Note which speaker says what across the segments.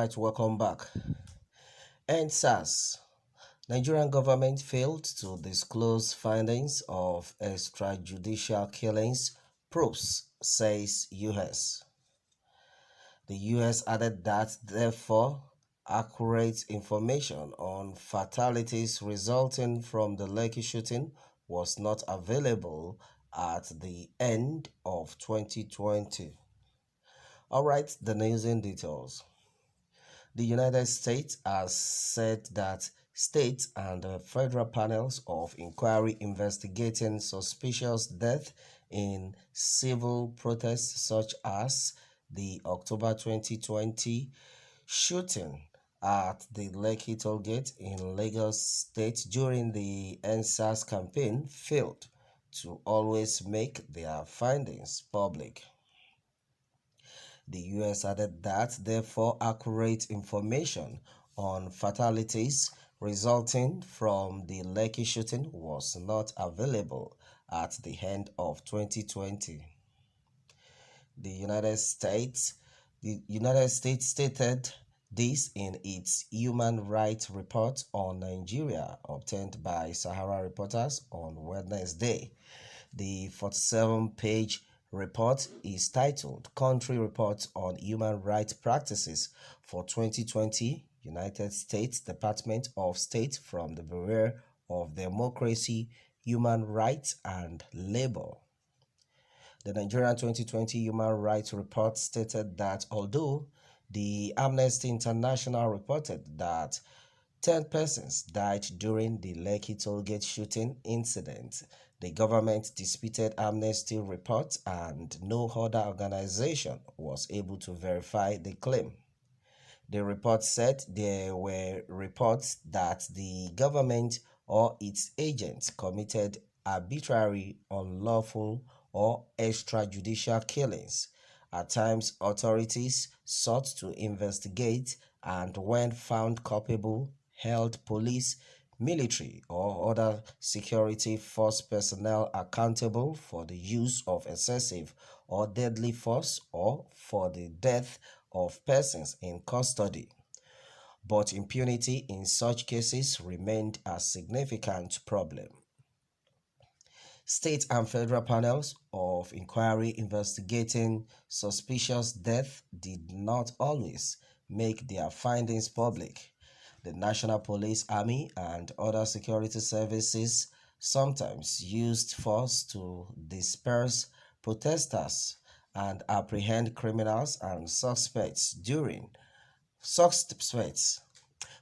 Speaker 1: Alright, welcome back. NSAS. Nigerian government failed to disclose findings of extrajudicial killings proofs, says US. The US added that, therefore, accurate information on fatalities resulting from the Lekki shooting was not available at the end of 2020. Alright, the news in details. The United States has said that state and federal panels of inquiry investigating suspicious death in civil protests such as the October 2020 shooting at the Lekki toll gate in Lagos State during the NSAS campaign failed to always make their findings public. The US added that, therefore, accurate information on fatalities resulting from the Lekki shooting was not available at the end of 2020. The United States stated this in its Human Rights Report on Nigeria obtained by Sahara reporters on Wednesday. The 47-page report is titled Country Reports on Human Rights Practices for 2020, United States Department of State from the Bureau of Democracy, Human Rights and Labor. The Nigerian 2020 Human Rights Report stated that although the Amnesty International reported that 10 persons died during the Lekki tollgate shooting incident, the government disputed Amnesty reports and no other organization was able to verify the claim. The report said there were reports that the government or its agents committed arbitrary, unlawful, or extrajudicial killings. At times, authorities sought to investigate and, when found culpable, held police, military, or other security force personnel accountable for the use of excessive or deadly force or for the death of persons in custody. But impunity in such cases remained a significant problem. State and federal panels of inquiry investigating suspicious death did not always make their findings public. The National Police, Army, and other security services sometimes used force to disperse protesters and apprehend criminals and suspects.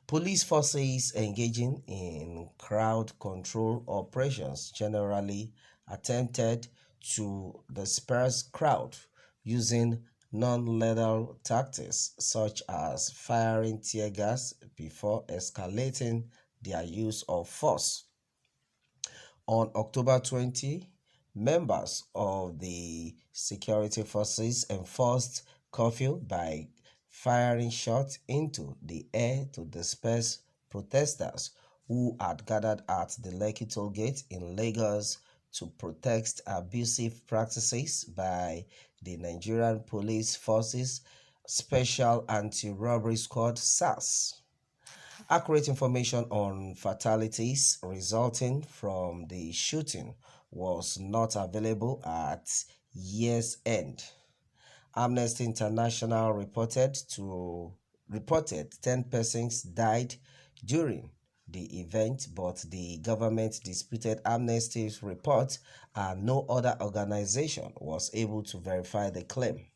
Speaker 1: Police forces engaging in crowd control operations generally attempted to disperse crowd using non-lethal tactics such as firing tear gas before escalating their use of force. On October 20, members of the security forces enforced curfew by firing shots into the air to disperse protesters who had gathered at the Lekki toll gate in Lagos to protest abusive practices by the Nigerian Police Forces Special Anti-Robbery Squad (SAS). Accurate information on fatalities resulting from the shooting was not available at year's end. Amnesty International reported 10 persons died during the event, but the government disputed Amnesty's report and no other organization was able to verify the claim.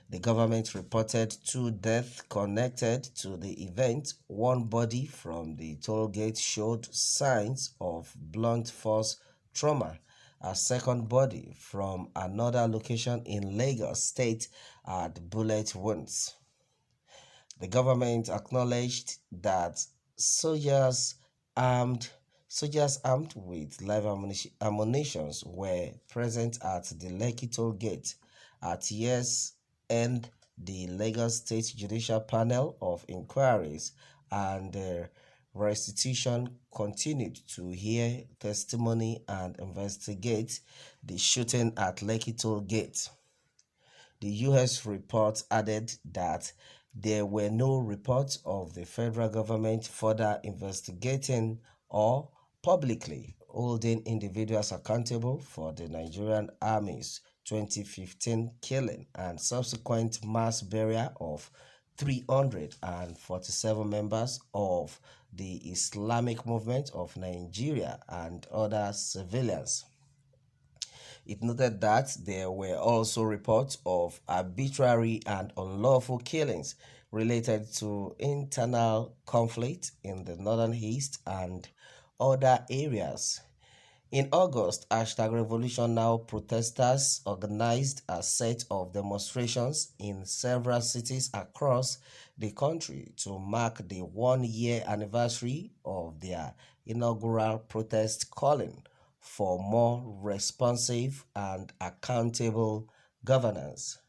Speaker 1: The government reported 2 deaths connected to the event. One body from the toll gate showed signs of blunt force trauma. A second body from another location in Lagos State had bullet wounds. The government acknowledged that soldiers armed with live ammunition were present at the Lekki toll gate. At year's end, the Lagos State Judicial Panel of Inquiries and Restitution continued to hear testimony and investigate the shooting at Lekki toll gate. The US report added that there were no reports of the federal government further investigating or publicly holding individuals accountable for the Nigerian Army's 2015 killing and subsequent mass burial of 347 members of the Islamic movement of Nigeria and other civilians. It noted that there were also reports of arbitrary and unlawful killings related to internal conflict in the northern east and other areas. In August, #Revolution Now protesters organized a set of demonstrations in several cities across the country to mark the one-year anniversary of their inaugural protest calling for more responsive and accountable governance.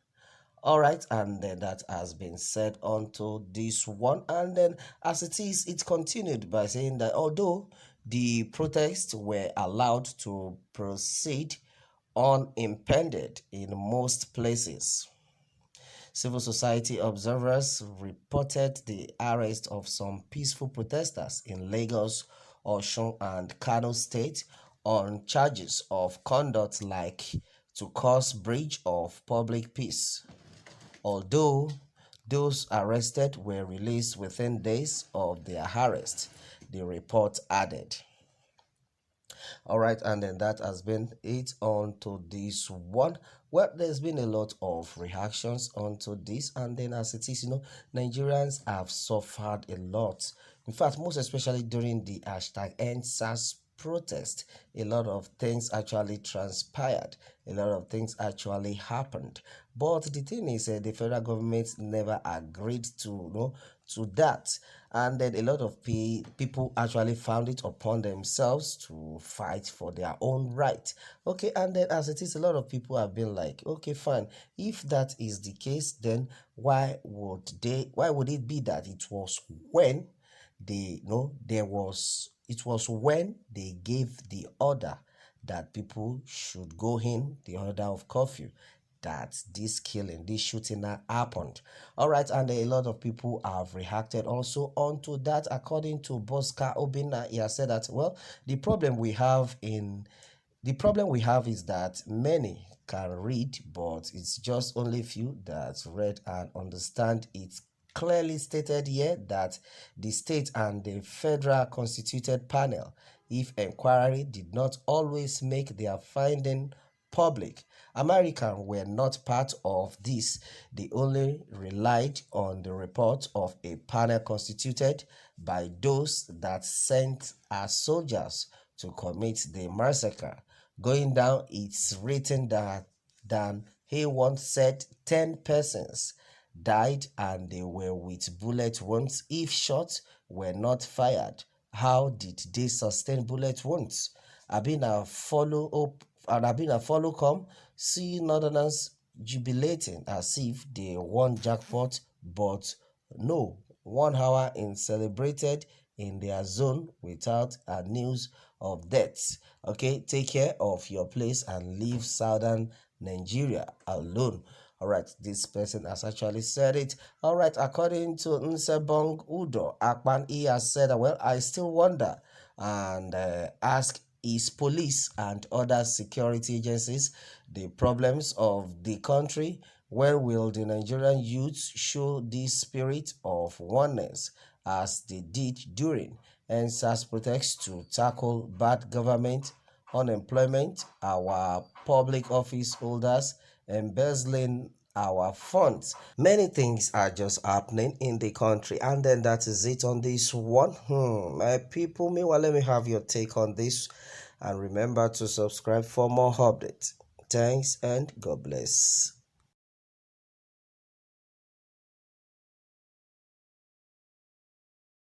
Speaker 1: All right, and then that has been said onto this one. And then, as it is, it continued by saying that although the protests were allowed to proceed unimpeded in most places, civil society observers reported the arrest of some peaceful protesters in Lagos, Osun, and Kano State on charges of conduct like to cause breach of public peace. Although those arrested were released within days of their arrest, the report added. All right, and then that has been it onto this one. Well, there's been a lot of reactions onto this, and then as it is, Nigerians have suffered a lot. In fact, most especially during the #EndSARS protest, a lot of things actually transpired, a lot of things actually happened. But the thing is, the federal government never agreed to that, and then a lot of people actually found it upon themselves to fight for their own right. Okay, and then as it is, a lot of people have been like, okay, fine, if that is the case, then why would it be that it was when it was when they gave the order that people should go in, the order of curfew, that this killing, this shooting happened. All right, and a lot of people have reacted also onto that. According to Bosca Obina, he has said that, well, the problem we have is that many can read, but it's just only few that read and understand it. Clearly stated here that the state and the federal constituted panel, if inquiry did not always make their finding public, Americans were not part of this. They only relied on the report of a panel constituted by those that sent as soldiers to commit the massacre. Going down, it's written that he once said 10 persons died and they were with bullet wounds. If shots were not fired, how did they sustain bullet wounds? I've been a follow come, see Northerners jubilating as if they won jackpot, but no, 1 hour in celebrated in their zone without a news of deaths. Okay, take care of your place and leave southern Nigeria alone. All right, this person has actually said it. All right, according to Nsebong Udo Akpan, he has said, well, I still wonder and ask, is police and other security agencies the problems of the country? When will the Nigerian youths show this spirit of oneness as they did during EndSARS protests to tackle bad government, unemployment, our public office holders, embezzling our funds? Many things are just happening in the country, and then that is it on this one. My people, meanwhile, let me have your take on this, and remember to subscribe for more updates. Thanks and God bless.